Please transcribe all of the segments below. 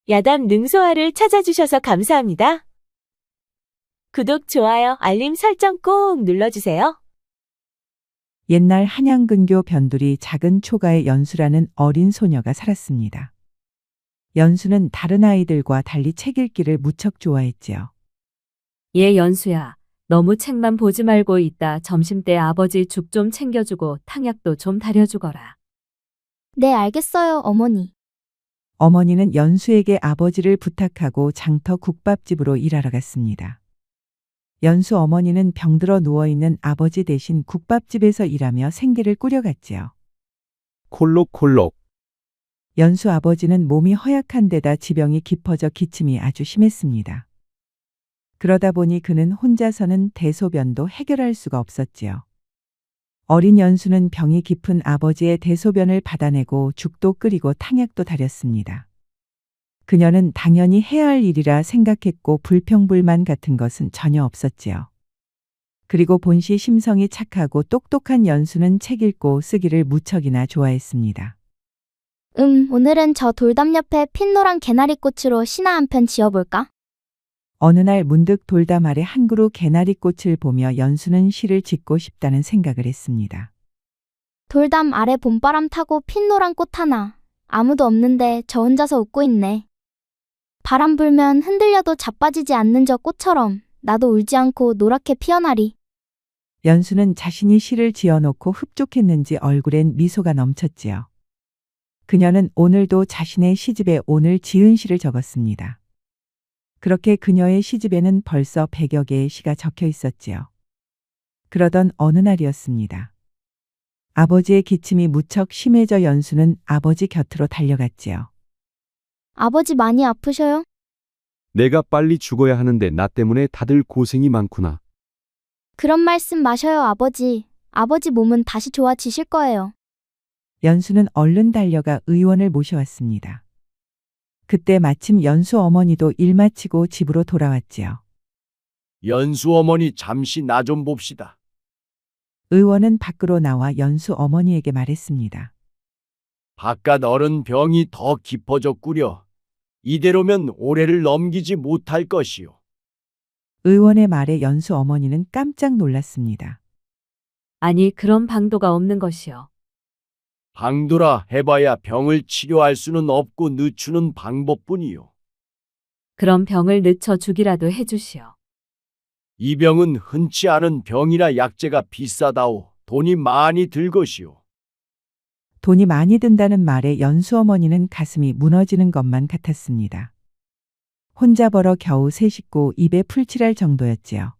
야담 능소화를 찾아주셔서 감사합니다. 구독, 좋아요, 알림 설정 꼭 눌러주세요. 옛날 한양근교 변두리 작은 초가의 연수라는 어린 소녀가 살았습니다. 연수는 다른 아이들과 달리 책 읽기를 무척 좋아했지요. 얘 연수야, 너무 책만 보지 말고 이따 점심때 아버지 죽 좀 챙겨주고 탕약도 좀 다려주거라. 네, 알겠어요, 어머니. 어머니는 연수에게 아버지를 부탁하고 장터 국밥집으로 일하러 갔습니다. 연수 어머니는 병들어 누워있는 아버지 대신 국밥집에서 일하며 생계를 꾸려갔지요. 콜록콜록. 연수 아버지는 몸이 허약한 데다 지병이 깊어져 기침이 아주 심했습니다. 그러다 보니 그는 혼자서는 대소변도 해결할 수가 없었지요. 어린 연수는 병이 깊은 아버지의 대소변을 받아내고 죽도 끓이고 탕약도 다렸습니다. 그녀는 당연히 해야 할 일이라 생각했고 불평불만 같은 것은 전혀 없었지요. 그리고 본시 심성이 착하고 똑똑한 연수는 책 읽고 쓰기를 무척이나 좋아했습니다. 오늘은 저 돌담 옆에 핀노란 개나리꽃으로 시나 한 편 지어볼까? 어느 날 문득 돌담 아래 한 그루 개나리꽃을 보며 연수는 시를 짓고 싶다는 생각을 했습니다. 돌담 아래 봄바람 타고 핀노란 꽃 하나. 아무도 없는데 저 혼자서 웃고 있네. 바람 불면 흔들려도 자빠지지 않는 저 꽃처럼 나도 울지 않고 노랗게 피어나리. 연수는 자신이 시를 지어놓고 흡족했는지 얼굴엔 미소가 넘쳤지요. 그녀는 오늘도 자신의 시집에 오늘 지은 시를 적었습니다. 그렇게 그녀의 시집에는 벌써 100여 개의 시가 적혀 있었지요. 그러던 어느 날이었습니다. 아버지의 기침이 무척 심해져 연수는 아버지 곁으로 달려갔지요. 아버지 많이 아프셔요? 내가 빨리 죽어야 하는데 나 때문에 다들 고생이 많구나. 그런 말씀 마셔요, 아버지. 아버지 몸은 다시 좋아지실 거예요. 연수는 얼른 달려가 의원을 모셔왔습니다. 그때 마침 연수 어머니도 일 마치고 집으로 돌아왔지요. 연수 어머니 잠시 나 좀 봅시다. 의원은 밖으로 나와 연수 어머니에게 말했습니다. 바깥 어른 병이 더 깊어졌구려. 이대로면 올해를 넘기지 못할 것이요. 의원의 말에 연수 어머니는 깜짝 놀랐습니다. 아니, 그런 방도가 없는 것이요. 방도라 해봐야 병을 치료할 수는 없고 늦추는 방법뿐이요. 그럼 병을 늦춰 주기라도 해주시오. 이 병은 흔치 않은 병이라 약재가 비싸다오. 돈이 많이 들 것이요. 돈이 많이 든다는 말에 연수 어머니는 가슴이 무너지는 것만 같았습니다. 혼자 벌어 겨우 세 식구 입에 풀칠할 정도였지요.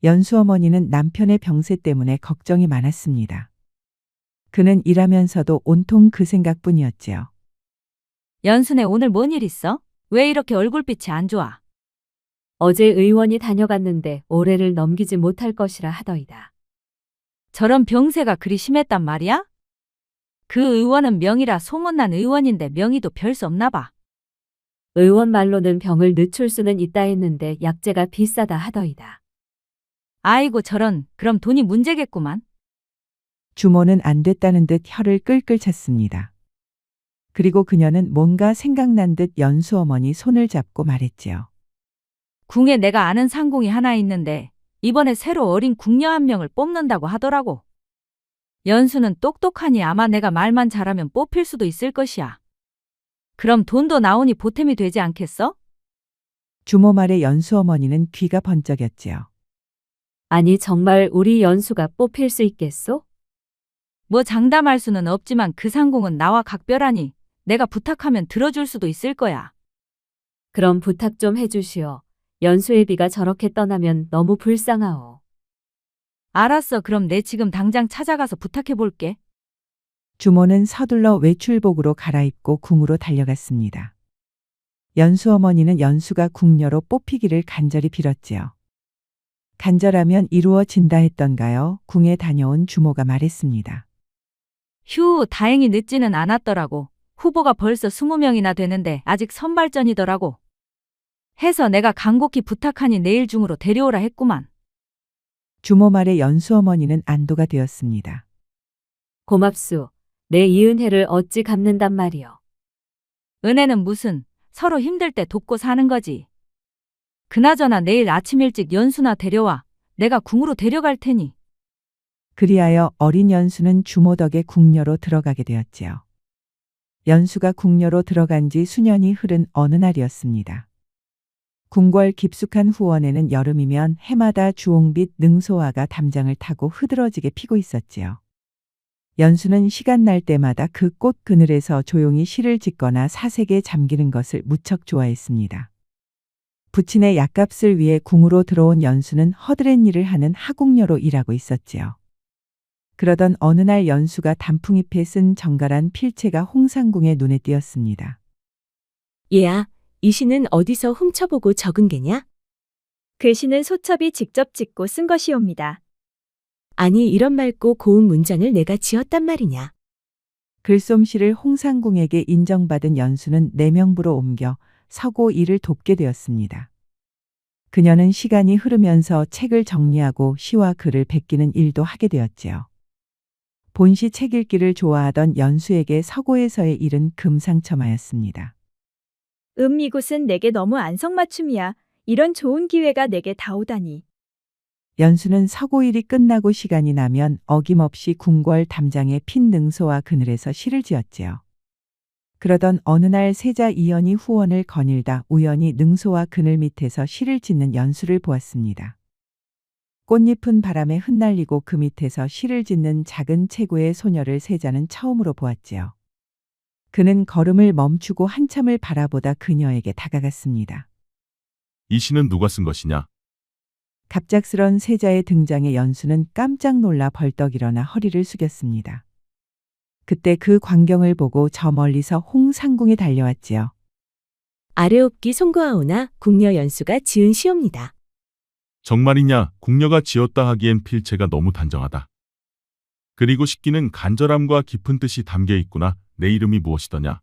연수 어머니는 남편의 병세 때문에 걱정이 많았습니다. 그는 일하면서도 온통 그 생각뿐이었지요. 연순애 오늘 뭔 일 있어? 왜 이렇게 얼굴빛이 안 좋아? 어제 의원이 다녀갔는데 올해를 넘기지 못할 것이라 하더이다. 저런 병세가 그리 심했단 말이야? 그 의원은 명의라 소문난 의원인데 명의도 별 수 없나 봐. 의원 말로는 병을 늦출 수는 있다 했는데 약재가 비싸다 하더이다. 아이고 저런, 그럼 돈이 문제겠구만. 주모는 안 됐다는 듯 혀를 끌끌 찼습니다. 그리고 그녀는 뭔가 생각난 듯 연수 어머니 손을 잡고 말했지요. 궁에 내가 아는 상공이 하나 있는데 이번에 새로 어린 궁녀 한 명을 뽑는다고 하더라고. 연수는 똑똑하니 아마 내가 말만 잘하면 뽑힐 수도 있을 것이야. 그럼 돈도 나오니 보탬이 되지 않겠어? 주모 말에 연수 어머니는 귀가 번쩍였지요. 아니, 정말 우리 연수가 뽑힐 수 있겠소? 뭐 장담할 수는 없지만 그 상공은 나와 각별하니 내가 부탁하면 들어줄 수도 있을 거야. 그럼 부탁 좀 해주시오. 연수애비가 저렇게 떠나면 너무 불쌍하오. 알았어, 그럼 내 지금 당장 찾아가서 부탁해 볼게. 주모는 서둘러 외출복으로 갈아입고 궁으로 달려갔습니다. 연수 어머니는 연수가 궁녀로 뽑히기를 간절히 빌었지요. 간절하면 이루어진다 했던가요? 궁에 다녀온 주모가 말했습니다. 휴, 다행히 늦지는 않았더라고. 후보가 벌써 20명이나 되는데 아직 선발전이더라고. 해서 내가 간곡히 부탁하니 내일 중으로 데려오라 했구만. 주모 말에 연수 어머니는 안도가 되었습니다. 고맙수. 내 이 은혜를 어찌 갚는단 말이오. 은혜는 무슨, 서로 힘들 때 돕고 사는 거지. 그나저나 내일 아침 일찍 연수나 데려와. 내가 궁으로 데려갈 테니. 그리하여 어린 연수는 주모 덕에 궁녀로 들어가게 되었지요. 연수가 궁녀로 들어간 지 수년이 흐른 어느 날이었습니다. 궁궐 깊숙한 후원에는 여름이면 해마다 주홍빛 능소화가 담장을 타고 흐드러지게 피고 있었지요. 연수는 시간 날 때마다 그 꽃 그늘에서 조용히 시를 짓거나 사색에 잠기는 것을 무척 좋아했습니다. 부친의 약값을 위해 궁으로 들어온 연수는 허드렛 일을 하는 하궁녀로 일하고 있었지요. 그러던 어느 날 연수가 단풍잎에 쓴 정갈한 필체가 홍상궁의 눈에 띄었습니다. 얘야, 이 시는 어디서 훔쳐보고 적은 게냐? 글씨는 소첩이 직접 짓고 쓴 것이옵니다. 아니, 이런 맑고 고운 문장을 내가 지었단 말이냐? 글솜씨를 홍상궁에게 인정받은 연수는 내명부로 옮겨 서고 일을 돕게 되었습니다. 그녀는 시간이 흐르면서 책을 정리하고 시와 글을 베끼는 일도 하게 되었지요. 본시 책 읽기를 좋아하던 연수에게 서고에서의 일은 금상첨화였습니다. 이곳은 내게 너무 안성맞춤이야. 이런 좋은 기회가 내게 다오다니. 연수는 서고일이 끝나고 시간이 나면 어김없이 궁궐 담장에 핀 능소와 그늘에서 시를 지었지요. 그러던 어느 날 세자 이연이 후원을 거닐다 우연히 능소와 그늘 밑에서 시를 짓는 연수를 보았습니다. 꽃잎은 바람에 흩날리고 그 밑에서 시를 짓는 작은 체구의 소녀를 세자는 처음으로 보았지요. 그는 걸음을 멈추고 한참을 바라보다 그녀에게 다가갔습니다. 이 시는 누가 쓴 것이냐? 갑작스런 세자의 등장에 연수는 깜짝 놀라 벌떡 일어나 허리를 숙였습니다. 그때 그 광경을 보고 저 멀리서 홍상궁이 달려왔지요. 아래옵기 송구하오나 궁녀 연수가 지은 시옵니다. 정말이냐? 궁녀가 지었다 하기엔 필체가 너무 단정하다. 그리고 식기는 간절함과 깊은 뜻이 담겨 있구나. 내 이름이 무엇이더냐?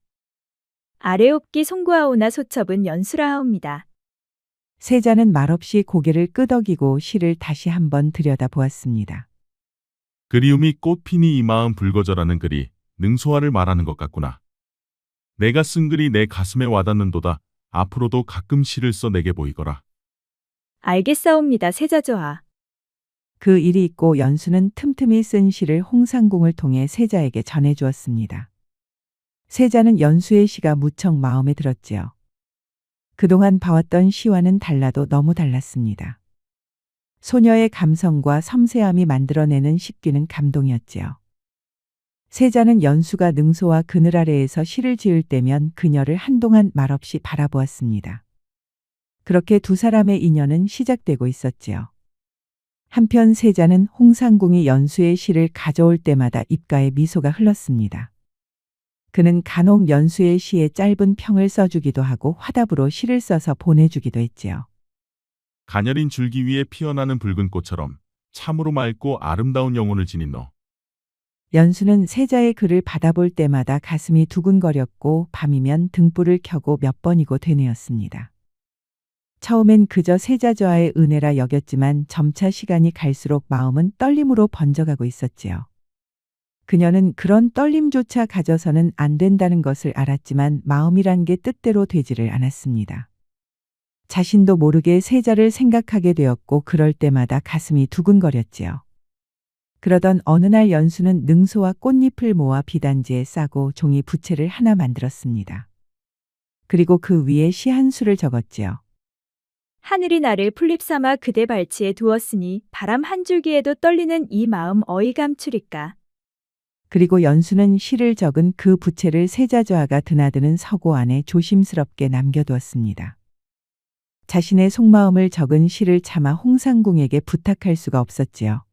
아래옵기 송구하오나 소첩은 연수라하옵니다. 세자는 말없이 고개를 끄덕이고 시를 다시 한번 들여다보았습니다. 그리움이 꽃피니 이 마음 불거져라는 글이 능소화를 말하는 것 같구나. 내가 쓴 글이 내 가슴에 와닿는도다. 앞으로도 가끔 시를 써 내게 보이거라. 알겠사옵니다, 세자저하. 그 일이 있고 연수는 틈틈이 쓴 시를 홍상궁을 통해 세자에게 전해주었습니다. 세자는 연수의 시가 무척 마음에 들었지요. 그동안 봐왔던 시와는 달라도 너무 달랐습니다. 소녀의 감성과 섬세함이 만들어내는 식기는 감동이었지요. 세자는 연수가 능소와 그늘 아래에서 시를 지을 때면 그녀를 한동안 말없이 바라보았습니다. 그렇게 두 사람의 인연은 시작되고 있었지요. 한편 세자는 홍상궁이 연수의 시를 가져올 때마다 입가에 미소가 흘렀습니다. 그는 간혹 연수의 시에 짧은 평을 써주기도 하고 화답으로 시를 써서 보내주기도 했지요. 가녀린 줄기 위에 피어나는 붉은 꽃처럼 참으로 맑고 아름다운 영혼을 지닌 너. 연수는 세자의 글을 받아볼 때마다 가슴이 두근거렸고 밤이면 등불을 켜고 몇 번이고 되뇌었습니다. 처음엔 그저 세자저하의 은혜라 여겼지만 점차 시간이 갈수록 마음은 떨림으로 번져가고 있었지요. 그녀는 그런 떨림조차 가져서는 안 된다는 것을 알았지만 마음이란 게 뜻대로 되지를 않았습니다. 자신도 모르게 세자를 생각하게 되었고 그럴 때마다 가슴이 두근거렸지요. 그러던 어느 날 연수는 능소와 꽃잎을 모아 비단지에 싸고 종이 부채를 하나 만들었습니다. 그리고 그 위에 시 한 수를 적었지요. 하늘이 나를 풀립 삼아 그대 발치에 두었으니 바람 한 줄기에도 떨리는 이 마음 어이 감추리까. 그리고 연수는 시를 적은 그 부채를 세자저하가 드나드는 서고 안에 조심스럽게 남겨두었습니다. 자신의 속마음을 적은 시를 차마 홍상궁에게 부탁할 수가 없었지요.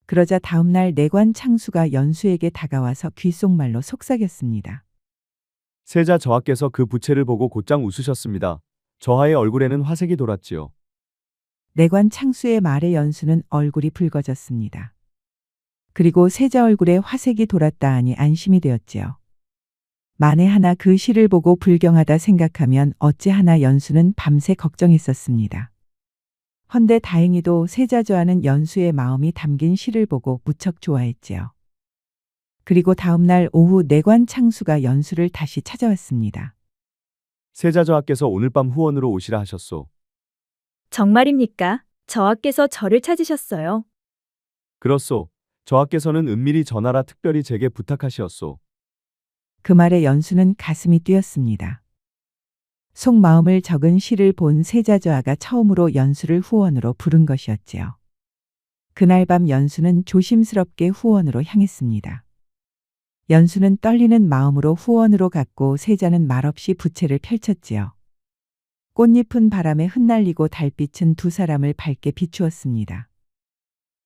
그러자 다음날 내관 창수가 연수에게 다가와서 귓속말로 속삭였습니다. 세자 저하께서 그 부채를 보고 곧장 웃으셨습니다. 저하의 얼굴에는 화색이 돌았지요. 내관 창수의 말에 연수는 얼굴이 붉어졌습니다. 그리고 세자 얼굴에 화색이 돌았다 하니 안심이 되었지요. 만에 하나 그 시를 보고 불경하다 생각하면 어찌하나 연수는 밤새 걱정했었습니다. 헌데 다행히도 세자저하는 연수의 마음이 담긴 시를 보고 무척 좋아했지요. 그리고 다음날 오후 내관 창수가 연수를 다시 찾아왔습니다. 세자 저하께서 오늘 밤 후원으로 오시라 하셨소. 정말입니까? 저하께서 저를 찾으셨어요. 그렇소. 저하께서는 은밀히 전하라 특별히 제게 부탁하시었소. 그 말에 연수는 가슴이 뛰었습니다. 속마음을 적은 시를 본 세자저하가 처음으로 연수를 후원으로 부른 것이었지요. 그날 밤 연수는 조심스럽게 후원으로 향했습니다. 연수는 떨리는 마음으로 후원으로 갔고 세자는 말없이 부채를 펼쳤지요. 꽃잎은 바람에 흩날리고 달빛은 두 사람을 밝게 비추었습니다.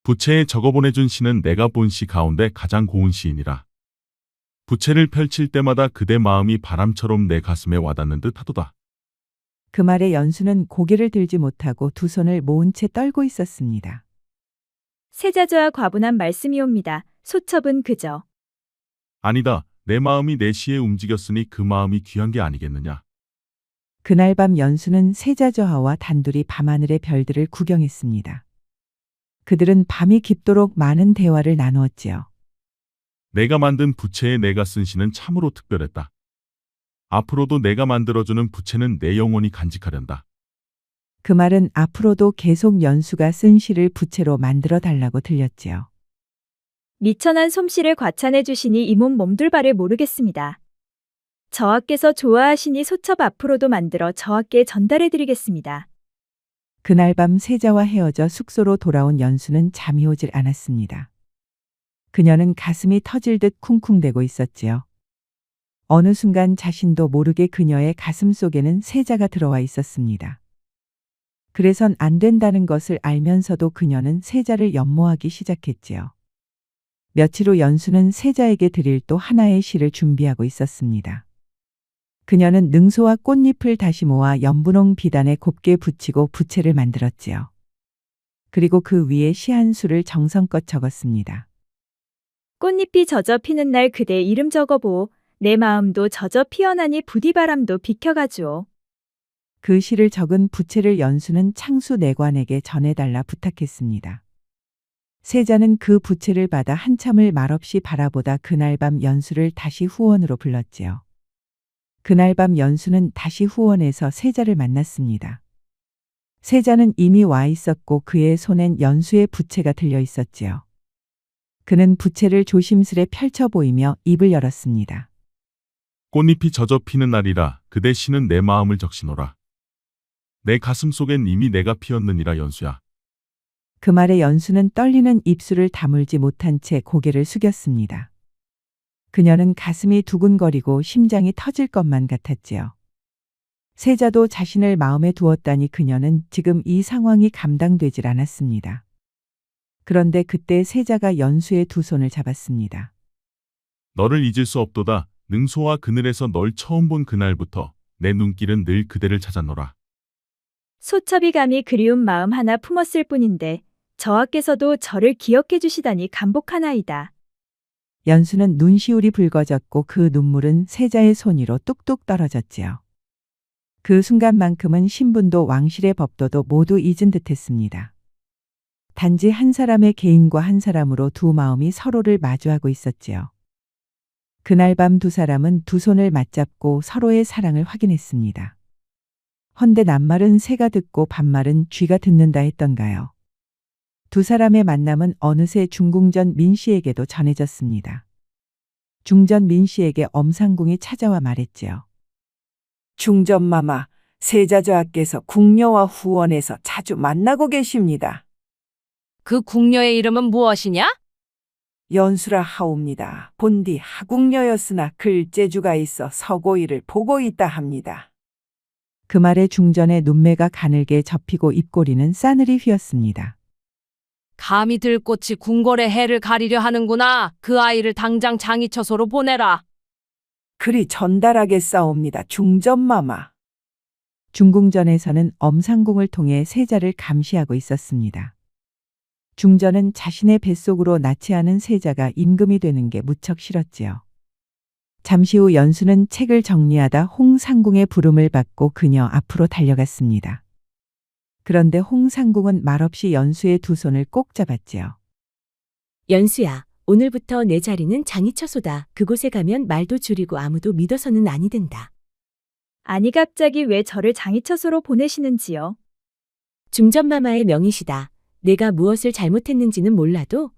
부채에 적어보내준 시는 내가 본 시 가운데 가장 고운 시이니라. 부채를 펼칠 때마다 그대 마음이 바람처럼 내 가슴에 와닿는 듯 하도다. 그 말에 연수는 고개를 들지 못하고 두 손을 모은 채 떨고 있었습니다. 세자저하 과분한 말씀이옵니다. 소첩은 그저 아니다. 내 마음이 내 시에 움직였으니 그 마음이 귀한 게 아니겠느냐. 그날 밤 연수는 세자저하와 단둘이 밤하늘의 별들을 구경했습니다. 그들은 밤이 깊도록 많은 대화를 나누었지요. 내가 만든 부채에 내가 쓴 시는 참으로 특별했다. 앞으로도 내가 만들어주는 부채는 내 영원히 간직하련다. 그 말은 앞으로도 계속 연수가 쓴 시를 부채로 만들어 달라고 들렸지요. 미천한 솜씨를 과찬해 주시니 이 몸 몸둘 바를 모르겠습니다. 저하께서 좋아하시니 소첩 앞으로도 만들어 저하께 전달해 드리겠습니다. 그날 밤 세자와 헤어져 숙소로 돌아온 연수는 잠이 오질 않았습니다. 그녀는 가슴이 터질 듯 쿵쿵대고 있었지요. 어느 순간 자신도 모르게 그녀의 가슴 속에는 세자가 들어와 있었습니다. 그래선 안 된다는 것을 알면서도 그녀는 세자를 연모하기 시작했지요. 며칠 후 연수는 세자에게 드릴 또 하나의 시를 준비하고 있었습니다. 그녀는 능소와 꽃잎을 다시 모아 연분홍 비단에 곱게 붙이고 부채를 만들었지요. 그리고 그 위에 시 한 수를 정성껏 적었습니다. 꽃잎이 젖어 피는 날 그대 이름 적어보오. 내 마음도 젖어 피어나니 부디 바람도 비켜가주오. 그 시를 적은 부채를 연수는 창수 내관에게 전해달라 부탁했습니다. 세자는 그 부채를 받아 한참을 말없이 바라보다 그날 밤 연수를 다시 후원으로 불렀지요. 그날 밤 연수는 다시 후원에서 세자를 만났습니다. 세자는 이미 와 있었고 그의 손엔 연수의 부채가 들려 있었지요. 그는 부채를 조심스레 펼쳐 보이며 입을 열었습니다. 꽃잎이 젖어 피는 날이라 그대 시는 내 마음을 적시노라. 내 가슴 속엔 이미 내가 피었느니라 연수야. 그 말에 연수는 떨리는 입술을 다물지 못한 채 고개를 숙였습니다. 그녀는 가슴이 두근거리고 심장이 터질 것만 같았지요. 세자도 자신을 마음에 두었다니 그녀는 지금 이 상황이 감당되질 않았습니다. 그런데 그때 세자가 연수의 두 손을 잡았습니다. 너를 잊을 수 없도다. 능소와 그늘에서 널 처음 본 그날부터 내 눈길은 늘 그대를 찾았노라. 소첩이 감히 그리운 마음 하나 품었을 뿐인데 저하께서도 저를 기억해 주시다니 감복하나이다. 연수는 눈시울이 붉어졌고 그 눈물은 세자의 손 위로 뚝뚝 떨어졌지요. 그 순간만큼은 신분도 왕실의 법도도 모두 잊은 듯했습니다. 단지 한 사람의 개인과 한 사람으로 두 마음이 서로를 마주하고 있었지요. 그날 밤 두 사람은 두 손을 맞잡고 서로의 사랑을 확인했습니다. 헌데 낱말은 새가 듣고 반말은 쥐가 듣는다 했던가요. 두 사람의 만남은 어느새 중궁전 민씨에게도 전해졌습니다. 중전 민씨에게 엄상궁이 찾아와 말했지요. 중전마마, 세자저하께서 궁녀와 후원에서 자주 만나고 계십니다. 그 궁녀의 이름은 무엇이냐? 연수라 하옵니다. 본디 하궁녀였으나 글재주가 있어 서고이를 보고 있다 합니다. 그 말에 중전의 눈매가 가늘게 접히고 입꼬리는 싸늘히 휘었습니다. 감히 들꽃이 궁궐의 해를 가리려 하는구나. 그 아이를 당장 장이처소로 보내라. 그리 전달하겠사옵니다. 중전마마. 중궁전에서는 엄상궁을 통해 세자를 감시하고 있었습니다. 중전은 자신의 뱃속으로 낳지 않은 세자가 임금이 되는 게 무척 싫었지요. 잠시 후 연수는 책을 정리하다 홍상궁의 부름을 받고 그녀 앞으로 달려갔습니다. 그런데 홍상궁은 말없이 연수의 두 손을 꼭 잡았지요. 연수야, 오늘부터 내 자리는 장이처소다. 그곳에 가면 말도 줄이고 아무도 믿어서는 아니 된다. 아니 갑자기 왜 저를 장이처소로 보내시는지요? 중전마마의 명이시다. 내가 무엇을 잘못했는지는 몰라도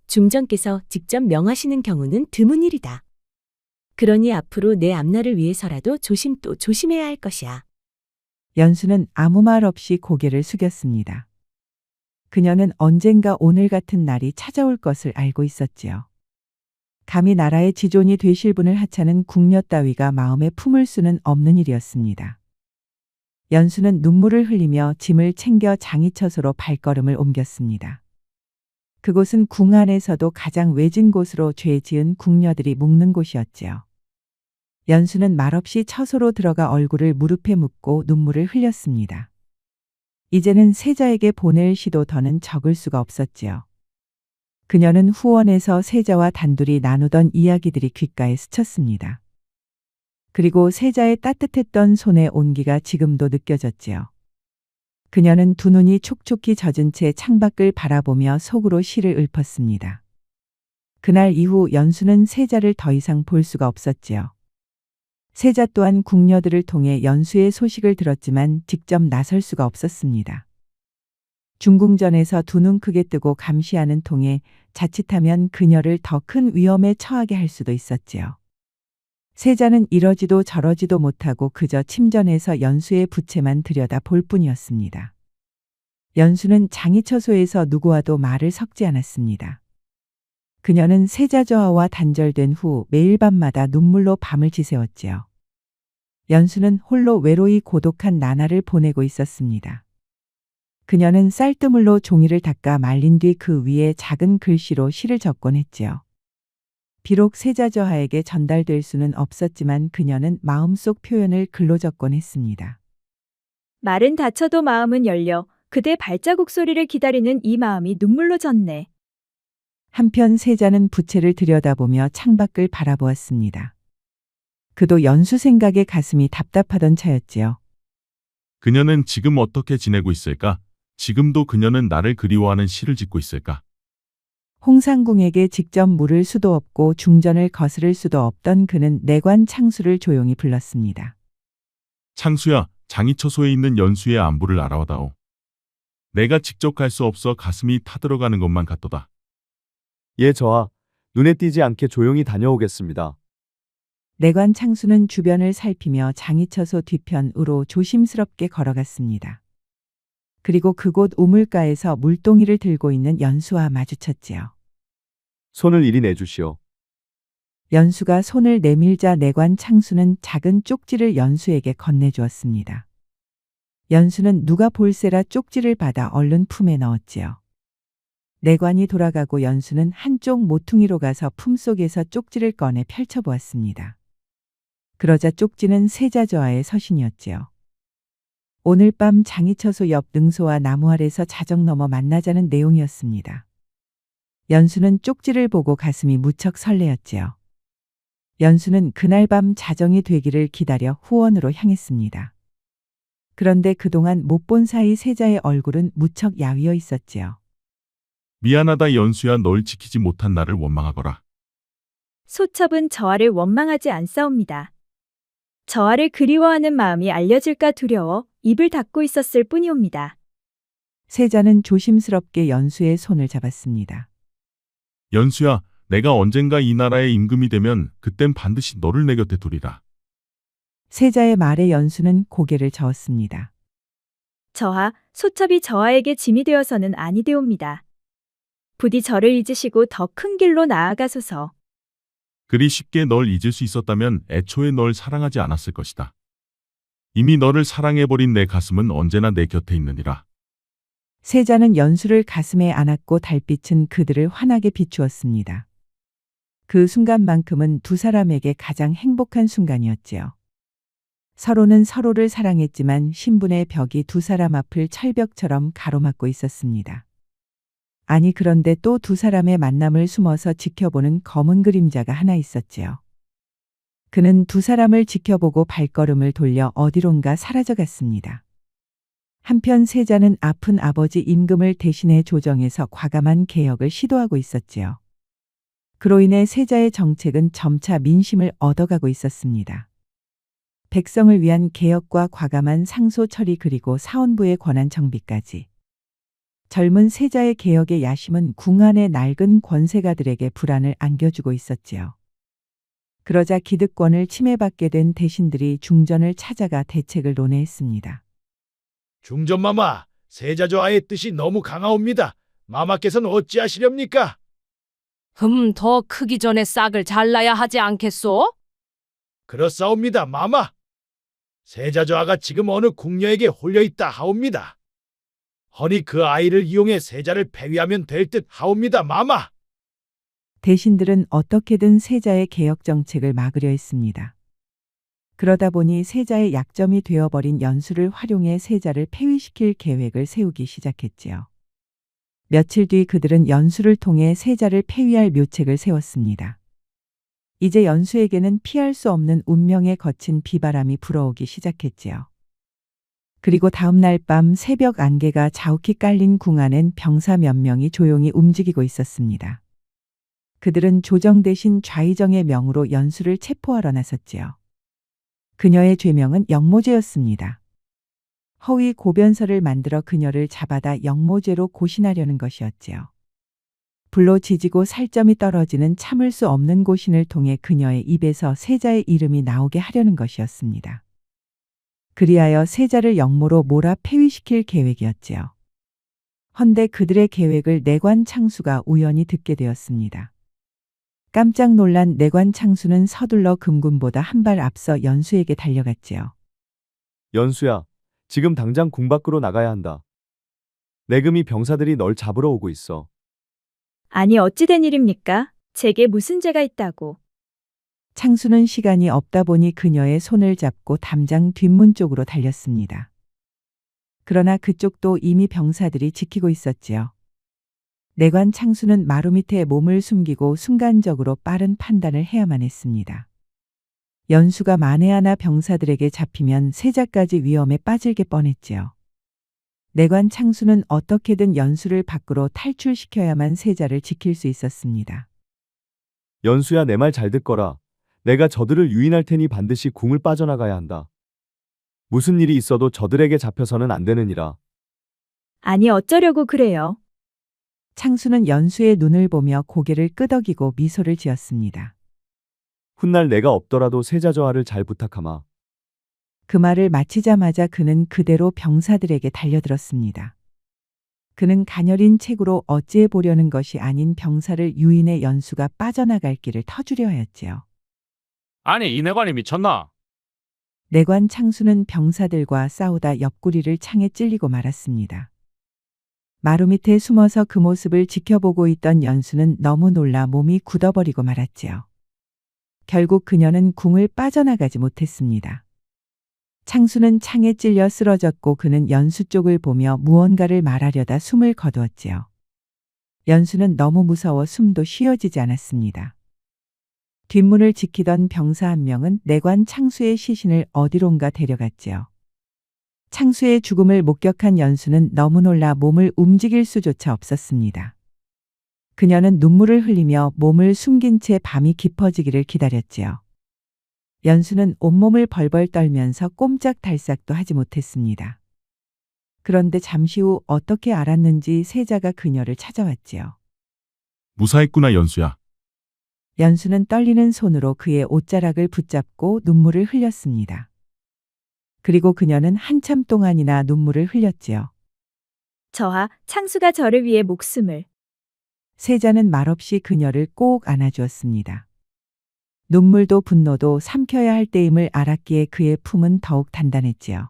중전께서 직접 명하시는 경우는 드문 일이다. 그러니 앞으로 내 앞날을 위해서라도 조심 또 조심해야 할 것이야. 연수는 아무 말 없이 고개를 숙였습니다. 그녀는 언젠가 오늘 같은 날이 찾아올 것을 알고 있었지요. 감히 나라의 지존이 되실 분을 하찮은 궁녀 따위가 마음에 품을 수는 없는 일이었습니다. 연수는 눈물을 흘리며 짐을 챙겨 장이처소로 발걸음을 옮겼습니다. 그곳은 궁 안에서도 가장 외진 곳으로 죄 지은 궁녀들이 묵는 곳이었지요. 연수는 말없이 처소로 들어가 얼굴을 무릎에 묻고 눈물을 흘렸습니다. 이제는 세자에게 보낼 시도 더는 적을 수가 없었지요. 그녀는 후원에서 세자와 단둘이 나누던 이야기들이 귓가에 스쳤습니다. 그리고 세자의 따뜻했던 손의 온기가 지금도 느껴졌지요. 그녀는 두 눈이 촉촉히 젖은 채 창밖을 바라보며 속으로 시를 읊었습니다. 그날 이후 연수는 세자를 더 이상 볼 수가 없었지요. 세자 또한 궁녀들을 통해 연수의 소식을 들었지만 직접 나설 수가 없었습니다. 중궁전에서 두 눈 크게 뜨고 감시하는 통에 자칫하면 그녀를 더 큰 위험에 처하게 할 수도 있었지요. 세자는 이러지도 저러지도 못하고 그저 침전에서 연수의 부채만 들여다 볼 뿐이었습니다. 연수는 장이처소에서 누구와도 말을 섞지 않았습니다. 그녀는 세자 저하와 단절된 후 매일 밤마다 눈물로 밤을 지새웠지요. 연수는 홀로 외로이 고독한 나날을 보내고 있었습니다. 그녀는 쌀뜨물로 종이를 닦아 말린 뒤 그 위에 작은 글씨로 시를 적곤 했지요. 비록 세자 저하에게 전달될 수는 없었지만 그녀는 마음속 표현을 글로 적곤 했습니다. 말은 닫혀도 마음은 열려 그대 발자국 소리를 기다리는 이 마음이 눈물로 젖네. 한편 세자는 부채를 들여다보며 창밖을 바라보았습니다. 그도 연수 생각에 가슴이 답답하던 차였지요. 그녀는 지금 어떻게 지내고 있을까? 지금도 그녀는 나를 그리워하는 시를 짓고 있을까? 홍상궁에게 직접 물을 수도 없고 중전을 거스를 수도 없던 그는 내관 창수를 조용히 불렀습니다. 창수야, 장이처소에 있는 연수의 안부를 알아와다오. 내가 직접 갈 수 없어 가슴이 타들어가는 것만 같도다. 예, 저하. 눈에 띄지 않게 조용히 다녀오겠습니다. 내관 창수는 주변을 살피며 장이처소 뒤편으로 조심스럽게 걸어갔습니다. 그리고 그곳 우물가에서 물동이를 들고 있는 연수와 마주쳤지요. 손을 이리 내주시오. 연수가 손을 내밀자 내관 창수는 작은 쪽지를 연수에게 건네주었습니다. 연수는 누가 볼세라 쪽지를 받아 얼른 품에 넣었지요. 내관이 돌아가고 연수는 한쪽 모퉁이로 가서 품속에서 쪽지를 꺼내 펼쳐보았습니다. 그러자 쪽지는 세자 저하의 서신이었지요. 오늘 밤 장이처소 옆 능소와 나무 아래서 자정 넘어 만나자는 내용이었습니다. 연수는 쪽지를 보고 가슴이 무척 설레었지요. 연수는 그날 밤 자정이 되기를 기다려 후원으로 향했습니다. 그런데 그동안 못 본 사이 세자의 얼굴은 무척 야위어 있었지요. 미안하다 연수야, 널 지키지 못한 나를 원망하거라. 소첩은 저하를 원망하지 않사옵니다. 저하를 그리워하는 마음이 알려질까 두려워 입을 닫고 있었을 뿐이옵니다. 세자는 조심스럽게 연수의 손을 잡았습니다. 연수야, 내가 언젠가 이 나라의 임금이 되면 그땐 반드시 너를 내 곁에 두리라. 세자의 말에 연수는 고개를 저었습니다. 저하, 소첩이 저하에게 짐이 되어서는 아니 되옵니다. 부디 저를 잊으시고 더 큰 길로 나아가소서. 그리 쉽게 널 잊을 수 있었다면 애초에 널 사랑하지 않았을 것이다. 이미 너를 사랑해버린 내 가슴은 언제나 내 곁에 있느니라. 세자는 연수를 가슴에 안았고 달빛은 그들을 환하게 비추었습니다. 그 순간만큼은 두 사람에게 가장 행복한 순간이었지요. 서로는 서로를 사랑했지만 신분의 벽이 두 사람 앞을 철벽처럼 가로막고 있었습니다. 아니 그런데 또 두 사람의 만남을 숨어서 지켜보는 검은 그림자가 하나 있었지요. 그는 두 사람을 지켜보고 발걸음을 돌려 어디론가 사라져갔습니다. 한편 세자는 아픈 아버지 임금을 대신해 조정해서 과감한 개혁을 시도하고 있었지요. 그로 인해 세자의 정책은 점차 민심을 얻어가고 있었습니다. 백성을 위한 개혁과 과감한 상소 처리 그리고 사원부의 권한 정비까지. 젊은 세자의 개혁의 야심은 궁 안의 낡은 권세가들에게 불안을 안겨주고 있었지요. 그러자 기득권을 침해받게 된 대신들이 중전을 찾아가 대책을 논의했습니다. 중전마마, 세자조하의 뜻이 너무 강하옵니다. 마마께서는 어찌하시렵니까? 더 크기 전에 싹을 잘라야 하지 않겠소? 그렇사옵니다, 마마. 세자조하가 지금 어느 궁녀에게 홀려있다 하옵니다. 허니 그 아이를 이용해 세자를 폐위하면 될 듯 하옵니다, 마마. 대신들은 어떻게든 세자의 개혁 정책을 막으려 했습니다. 그러다 보니 세자의 약점이 되어버린 연수를 활용해 세자를 폐위시킬 계획을 세우기 시작했지요. 며칠 뒤 그들은 연수를 통해 세자를 폐위할 묘책을 세웠습니다. 이제 연수에게는 피할 수 없는 운명에 거친 비바람이 불어오기 시작했지요. 그리고 다음 날 밤 새벽 안개가 자욱히 깔린 궁 안엔 병사 몇 명이 조용히 움직이고 있었습니다. 그들은 조정 대신 좌의정의 명으로 연수를 체포하러 나섰지요. 그녀의 죄명은 역모죄였습니다. 허위 고변서를 만들어 그녀를 잡아다 역모죄로 고신하려는 것이었지요. 불로 지지고 살점이 떨어지는 참을 수 없는 고신을 통해 그녀의 입에서 세자의 이름이 나오게 하려는 것이었습니다. 그리하여 세자를 역모로 몰아 폐위시킬 계획이었지요. 헌데 그들의 계획을 내관 창수가 우연히 듣게 되었습니다. 깜짝 놀란 내관 창수는 서둘러 금군보다 한 발 앞서 연수에게 달려갔지요. 연수야, 지금 당장 궁 밖으로 나가야 한다. 내금이 병사들이 널 잡으러 오고 있어. 아니 어찌 된 일입니까? 제게 무슨 죄가 있다고. 창수는 시간이 없다 보니 그녀의 손을 잡고 담장 뒷문 쪽으로 달렸습니다. 그러나 그쪽도 이미 병사들이 지키고 있었지요. 내관 창수는 마루 밑에 몸을 숨기고 순간적으로 빠른 판단을 해야만 했습니다. 연수가 만에 하나 병사들에게 잡히면 세자까지 위험에 빠질게 뻔했지요. 내관 창수는 어떻게든 연수를 밖으로 탈출시켜야만 세자를 지킬 수 있었습니다. 연수야, 내 말 잘 듣거라. 내가 저들을 유인할 테니 반드시 궁을 빠져나가야 한다. 무슨 일이 있어도 저들에게 잡혀서는 안 되느니라. 아니 어쩌려고 그래요? 창수는 연수의 눈을 보며 고개를 끄덕이고 미소를 지었습니다. 훗날 내가 없더라도 세자저하를 잘 부탁하마. 그 말을 마치자마자 그는 그대로 병사들에게 달려들었습니다. 그는 가녀린 책으로 어찌해 보려는 것이 아닌 병사를 유인해 연수가 빠져나갈 길을 터주려 하였지요. 아니, 이 내관이 미쳤나? 내관 창수는 병사들과 싸우다 옆구리를 창에 찔리고 말았습니다. 마루 밑에 숨어서 그 모습을 지켜보고 있던 연수는 너무 놀라 몸이 굳어버리고 말았지요. 결국 그녀는 궁을 빠져나가지 못했습니다. 창수는 창에 찔려 쓰러졌고 그는 연수 쪽을 보며 무언가를 말하려다 숨을 거두었지요. 연수는 너무 무서워 숨도 쉬어지지 않았습니다. 뒷문을 지키던 병사 한 명은 내관 창수의 시신을 어디론가 데려갔지요. 창수의 죽음을 목격한 연수는 너무 놀라 몸을 움직일 수조차 없었습니다. 그녀는 눈물을 흘리며 몸을 숨긴 채 밤이 깊어지기를 기다렸지요. 연수는 온몸을 벌벌 떨면서 꼼짝달싹도 하지 못했습니다. 그런데 잠시 후 어떻게 알았는지 세자가 그녀를 찾아왔지요. 무사했구나, 연수야. 연수는 떨리는 손으로 그의 옷자락을 붙잡고 눈물을 흘렸습니다. 그리고 그녀는 한참 동안이나 눈물을 흘렸지요. 저하, 창수가 저를 위해 목숨을. 세자는 말없이 그녀를 꼭 안아주었습니다. 눈물도 분노도 삼켜야 할 때임을 알았기에 그의 품은 더욱 단단했지요.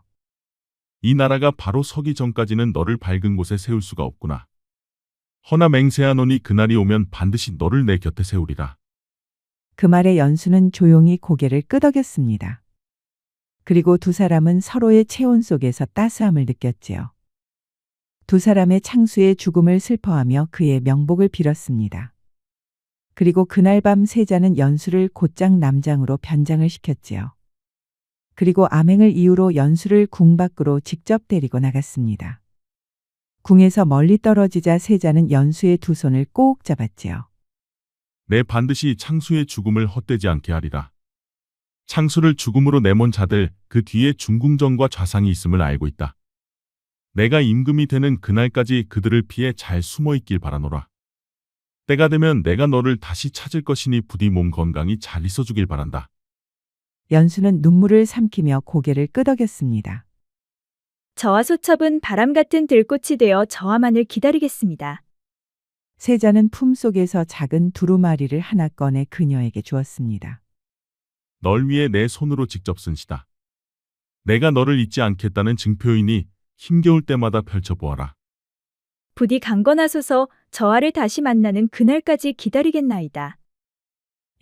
이 나라가 바로 서기 전까지는 너를 밝은 곳에 세울 수가 없구나. 허나 맹세하노니 그날이 오면 반드시 너를 내 곁에 세우리라. 그 말에 연수는 조용히 고개를 끄덕였습니다. 그리고 두 사람은 서로의 체온 속에서 따스함을 느꼈지요. 두 사람의 창수의 죽음을 슬퍼하며 그의 명복을 빌었습니다. 그리고 그날 밤 세자는 연수를 곧장 남장으로 변장을 시켰지요. 그리고 암행을 이유로 연수를 궁 밖으로 직접 데리고 나갔습니다. 궁에서 멀리 떨어지자 세자는 연수의 두 손을 꼭 잡았지요. 내 반드시 창수의 죽음을 헛되지 않게 하리라. 창수를 죽음으로 내몬 자들 그 뒤에 중궁전과 좌상이 있음을 알고 있다. 내가 임금이 되는 그날까지 그들을 피해 잘 숨어 있길 바라노라. 때가 되면 내가 너를 다시 찾을 것이니 부디 몸 건강히 잘 있어 주길 바란다. 연수는 눈물을 삼키며 고개를 끄덕였습니다. 저와 소첩은 바람 같은 들꽃이 되어 저와만을 기다리겠습니다. 세자는 품속에서 작은 두루마리를 하나 꺼내 그녀에게 주었습니다. 널 위해 내 손으로 직접 쓴 시다. 내가 너를 잊지 않겠다는 증표이니 힘겨울 때마다 펼쳐보아라. 부디 강건하소서 저와를 다시 만나는 그날까지 기다리겠나이다.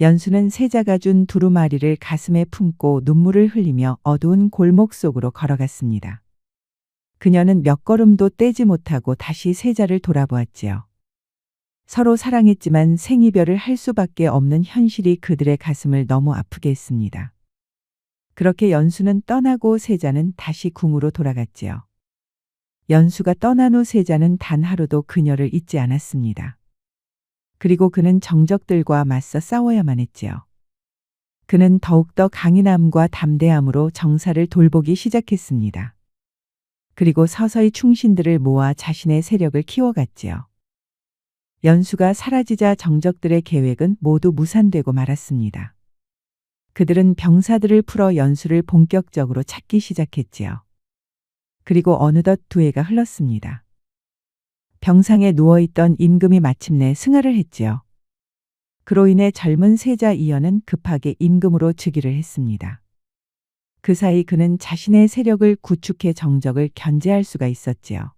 연수는 세자가 준 두루마리를 가슴에 품고 눈물을 흘리며 어두운 골목 속으로 걸어갔습니다. 그녀는 몇 걸음도 떼지 못하고 다시 세자를 돌아보았지요. 서로 사랑했지만 생이별을 할 수밖에 없는 현실이 그들의 가슴을 너무 아프게 했습니다. 그렇게 연수는 떠나고 세자는 다시 궁으로 돌아갔지요. 연수가 떠난 후 세자는 단 하루도 그녀를 잊지 않았습니다. 그리고 그는 정적들과 맞서 싸워야만 했지요. 그는 더욱더 강인함과 담대함으로 정사를 돌보기 시작했습니다. 그리고 서서히 충신들을 모아 자신의 세력을 키워갔지요. 연수가 사라지자 정적들의 계획은 모두 무산되고 말았습니다. 그들은 병사들을 풀어 연수를 본격적으로 찾기 시작했지요. 그리고 어느덧 2해가 흘렀습니다. 병상에 누워있던 임금이 마침내 승하를 했지요. 그로 인해 젊은 세자 이연은 급하게 임금으로 즉위를 했습니다. 그 사이 그는 자신의 세력을 구축해 정적을 견제할 수가 있었지요.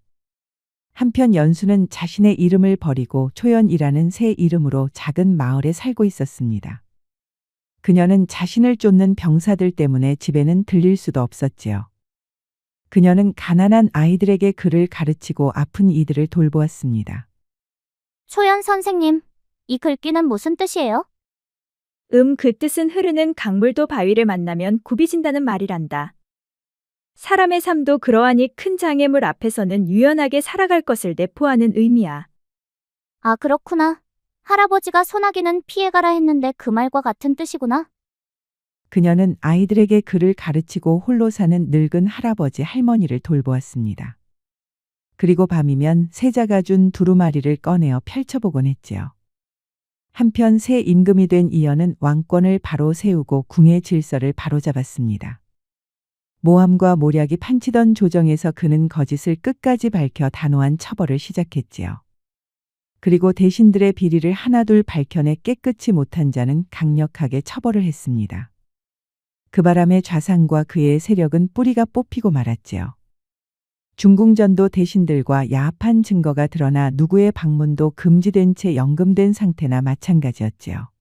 한편 연수는 자신의 이름을 버리고 초연이라는 새 이름으로 작은 마을에 살고 있었습니다. 그녀는 자신을 쫓는 병사들 때문에 집에는 들릴 수도 없었지요. 그녀는 가난한 아이들에게 글을 가르치고 아픈 이들을 돌보았습니다. 초연 선생님, 이 글귀는 무슨 뜻이에요? 그 뜻은 흐르는 강물도 바위를 만나면 굽이진다는 말이란다. 사람의 삶도 그러하니 큰 장애물 앞에서는 유연하게 살아갈 것을 내포하는 의미야. 아, 그렇구나. 할아버지가 소나기는 피해가라 했는데 그 말과 같은 뜻이구나. 그녀는 아이들에게 글을 가르치고 홀로 사는 늙은 할아버지 할머니를 돌보았습니다. 그리고 밤이면 세자가 준 두루마리를 꺼내어 펼쳐보곤 했지요. 한편 새 임금이 된 이연은 왕권을 바로 세우고 궁의 질서를 바로잡았습니다. 모함과 모략이 판치던 조정에서 그는 거짓을 끝까지 밝혀 단호한 처벌을 시작했지요. 그리고 대신들의 비리를 하나둘 밝혀내 깨끗이 못한 자는 강력하게 처벌을 했습니다. 그 바람에 좌상과 그의 세력은 뿌리가 뽑히고 말았지요. 중궁전도 대신들과 야합한 증거가 드러나 누구의 방문도 금지된 채 연금된 상태나 마찬가지였지요.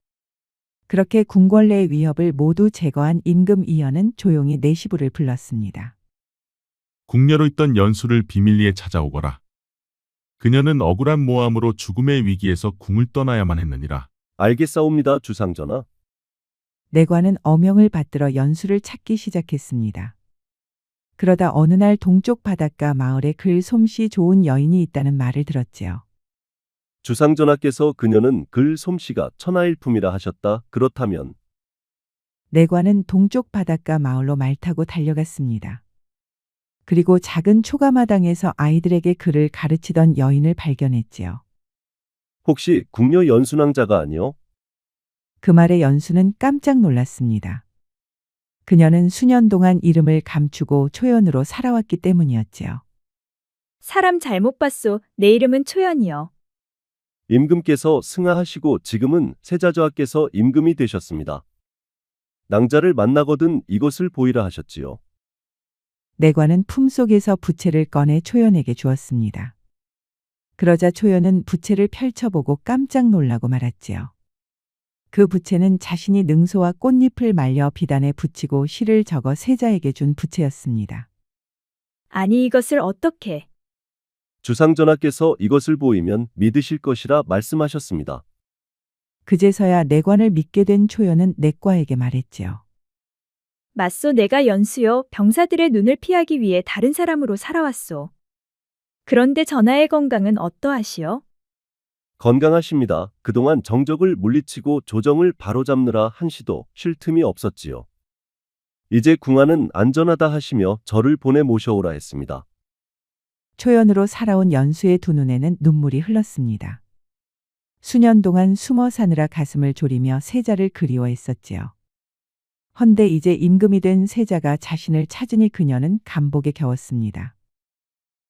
그렇게 궁궐내의 위협을 모두 제거한 임금 이연은 조용히 내시부를 불렀습니다. 궁녀로 있던 연수를 비밀리에 찾아오거라. 그녀는 억울한 모함으로 죽음의 위기에서 궁을 떠나야만 했느니라. 알겠사옵니다, 주상전하. 내관은 어명을 받들어 연수를 찾기 시작했습니다. 그러다 어느 날 동쪽 바닷가 마을에 글 솜씨 좋은 여인이 있다는 말을 들었지요. 주상전하께서 그녀는 글 솜씨가 천하일품이라 하셨다. 그렇다면 내관은 동쪽 바닷가 마을로 말 타고 달려갔습니다. 그리고 작은 초가마당에서 아이들에게 글을 가르치던 여인을 발견했지요. 혹시 궁녀 연순왕자가 아니오? 그 말에 연수는 깜짝 놀랐습니다. 그녀는 수년 동안 이름을 감추고 초연으로 살아왔기 때문이었지요. 사람 잘못 봤소. 내 이름은 초연이요. 임금께서 승하하시고 지금은 세자저하께서 임금이 되셨습니다. 낭자를 만나거든 이것을 보이라 하셨지요. 내관은 품속에서 부채를 꺼내 초연에게 주었습니다. 그러자 초연은 부채를 펼쳐보고 깜짝 놀라고 말았지요. 그 부채는 자신이 능소와 꽃잎을 말려 비단에 붙이고 시를 적어 세자에게 준 부채였습니다. 아니 이것을 어떻게? 주상전하께서 이것을 보이면 믿으실 것이라 말씀하셨습니다. 그제서야 내관을 믿게 된 초연은 내과에게 말했지요. 맞소, 내가 연수요. 병사들의 눈을 피하기 위해 다른 사람으로 살아왔소. 그런데 전하의 건강은 어떠하시오? 건강하십니다. 그동안 정적을 물리치고 조정을 바로잡느라 한시도 쉴 틈이 없었지요. 이제 궁안은 안전하다 하시며 저를 보내 모셔오라 했습니다. 초연으로 살아온 연수의 두 눈에는 눈물이 흘렀습니다. 수년 동안 숨어 사느라 가슴을 졸이며 세자를 그리워했었지요. 헌데 이제 임금이 된 세자가 자신을 찾으니 그녀는 감복에 겨웠습니다.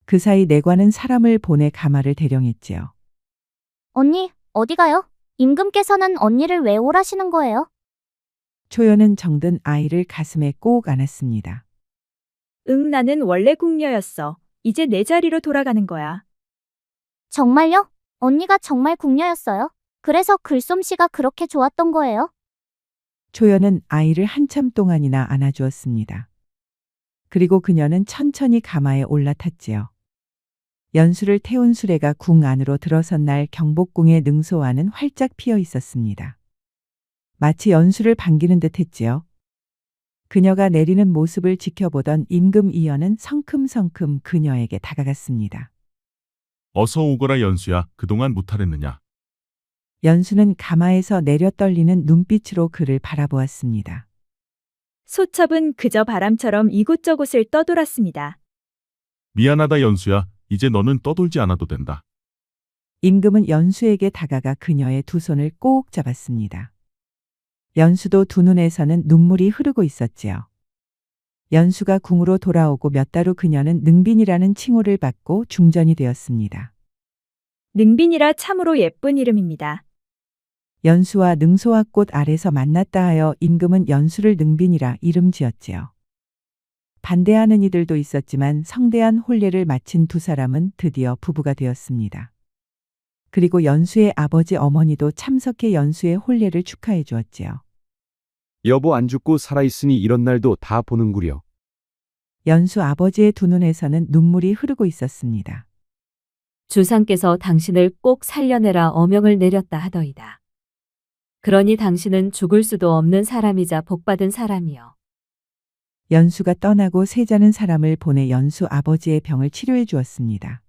그 사이 내관은 사람을 보내 가마를 대령했지요. 언니, 어디 가요? 임금께서는 언니를 왜 오라시는 거예요? 초연은 정든 아이를 가슴에 꼭 안았습니다. 응, 나는 원래 궁녀였어. 이제 내 자리로 돌아가는 거야. 정말요? 언니가 정말 궁녀였어요? 그래서 글솜씨가 그렇게 좋았던 거예요? 초연은 아이를 한참 동안이나 안아주었습니다. 그리고 그녀는 천천히 가마에 올라탔지요. 연수를 태운 수레가 궁 안으로 들어선 날 경복궁의 능소와는 활짝 피어 있었습니다. 마치 연수를 반기는 듯 했지요. 그녀가 내리는 모습을 지켜보던 임금 이연은 성큼성큼 그녀에게 다가갔습니다. 어서 오거라 연수야. 그동안 무탈했느냐? 연수는 가마에서 내려 떨리는 눈빛으로 그를 바라보았습니다. 소첩은 그저 바람처럼 이곳저곳을 떠돌았습니다. 미안하다 연수야. 이제 너는 떠돌지 않아도 된다. 임금은 연수에게 다가가 그녀의 두 손을 꼭 잡았습니다. 연수도 두 눈에서는 눈물이 흐르고 있었지요. 연수가 궁으로 돌아오고 몇 달 후 그녀는 능빈이라는 칭호를 받고 중전이 되었습니다. 능빈이라 참으로 예쁜 이름입니다. 연수와 능소와 꽃 아래서 만났다 하여 임금은 연수를 능빈이라 이름 지었지요. 반대하는 이들도 있었지만 성대한 혼례를 마친 두 사람은 드디어 부부가 되었습니다. 그리고 연수의 아버지 어머니도 참석해 연수의 혼례를 축하해 주었지요. 여보 안 죽고 살아있으니 이런 날도 다 보는구려. 연수 아버지의 두 눈에서는 눈물이 흐르고 있었습니다. 주상께서 당신을 꼭 살려내라 어명을 내렸다 하더이다. 그러니 당신은 죽을 수도 없는 사람이자 복받은 사람이요. 연수가 떠나고 세자는 사람을 보내 연수 아버지의 병을 치료해 주었습니다.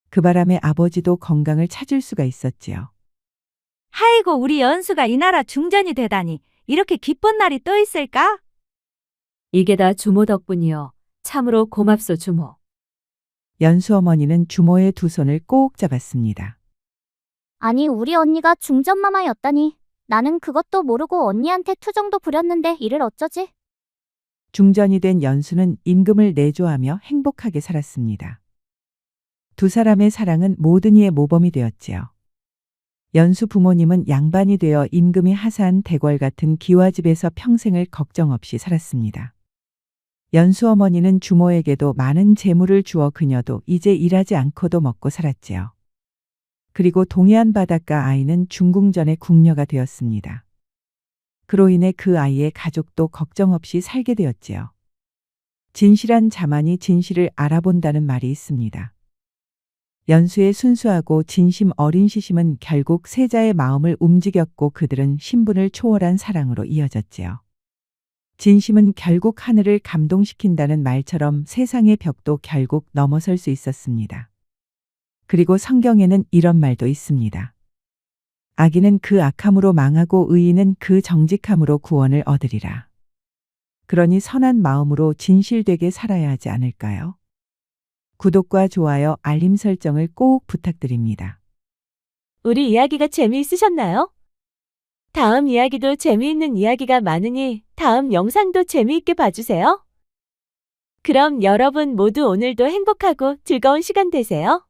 그 바람에 아버지도 건강을 찾을 수가 있었지요. 아이고, 우리 연수가 이 나라 중전이 되다니 이렇게 기쁜 날이 또 있을까? 이게 다 주모 덕분이요. 참으로 고맙소 주모. 연수 어머니는 주모의 두 손을 꼭 잡았습니다. 아니, 우리 언니가 중전마마였다니. 나는 그것도 모르고 언니한테 투정도 부렸는데 이를 어쩌지? 중전이 된 연수는 임금을 내조하며 행복하게 살았습니다. 두 사람의 사랑은 모든 이의 모범이 되었지요. 연수 부모님은 양반이 되어 임금이 하사한 대궐 같은 기와집에서 평생을 걱정 없이 살았습니다. 연수 어머니는 주모에게도 많은 재물을 주어 그녀도 이제 일하지 않고도 먹고 살았지요. 그리고 동해안 바닷가 아이는 중궁전의 궁녀가 되었습니다. 그로 인해 그 아이의 가족도 걱정 없이 살게 되었지요. 진실한 자만이 진실을 알아본다는 말이 있습니다. 연수의 순수하고 진심 어린 시심은 결국 세자의 마음을 움직였고 그들은 신분을 초월한 사랑으로 이어졌지요. 진심은 결국 하늘을 감동시킨다는 말처럼 세상의 벽도 결국 넘어설 수 있었습니다. 그리고 성경에는 이런 말도 있습니다. 악인은 그 악함으로 망하고 의인은 그 정직함으로 구원을 얻으리라. 그러니 선한 마음으로 진실되게 살아야 하지 않을까요? 구독과 좋아요, 알림 설정을 꼭 부탁드립니다. 우리 이야기가 재미있으셨나요? 다음 이야기도 재미있는 이야기가 많으니 다음 영상도 재미있게 봐주세요. 그럼 여러분 모두 오늘도 행복하고 즐거운 시간 되세요.